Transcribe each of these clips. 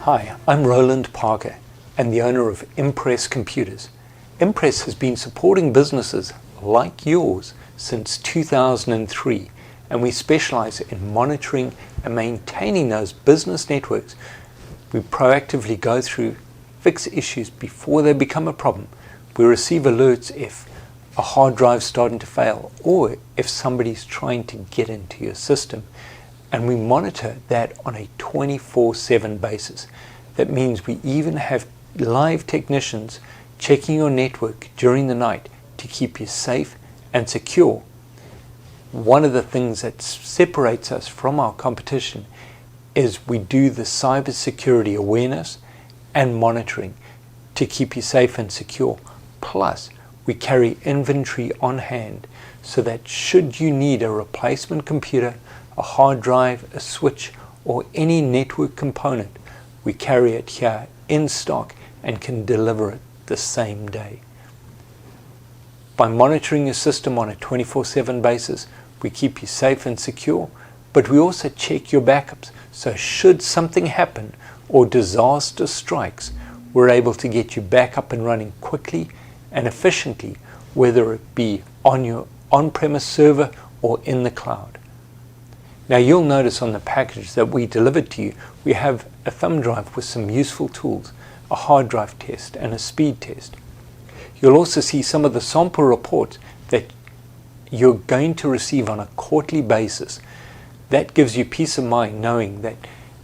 Hi, I'm Roland Parker and the owner of Impress Computers. Impress has been supporting businesses like yours since 2003, and we specialize in monitoring and maintaining those business networks. We proactively go through, fix issues before they become a problem. We receive alerts if a hard drive's starting to fail or if somebody's trying to get into your system. And we monitor that on a 24/7 basis. That means we even have live technicians checking your network during the night to keep you safe and secure. One of the things that separates us from our competition is we do the cybersecurity awareness and monitoring to keep you safe and secure. Plus, we carry inventory on hand so that should you need a replacement computer, a hard drive, a switch, or any network component, we carry it here in stock and can deliver it the same day. By monitoring your system on a 24/7 basis, we keep you safe and secure, but we also check your backups. So should something happen or disaster strikes, we're able to get you back up and running quickly and efficiently, whether it be on your on-premise server or in the cloud. Now you'll notice on the package that we delivered to you, we have a thumb drive with some useful tools, a hard drive test and a speed test. You'll also see some of the sample reports that you're going to receive on a quarterly basis. That gives you peace of mind knowing that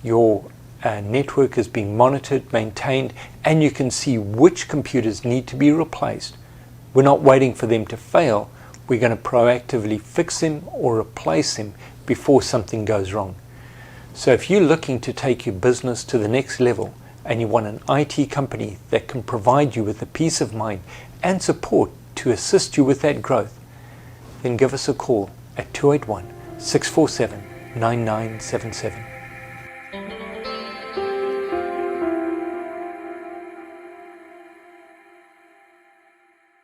your network is being monitored, maintained, and you can see which computers need to be replaced. We're not waiting for them to fail. We're going to proactively fix them or replace them before something goes wrong. So if you're looking to take your business to the next level and you want an IT company that can provide you with the peace of mind and support to assist you with that growth, then give us a call at 281-647-9977.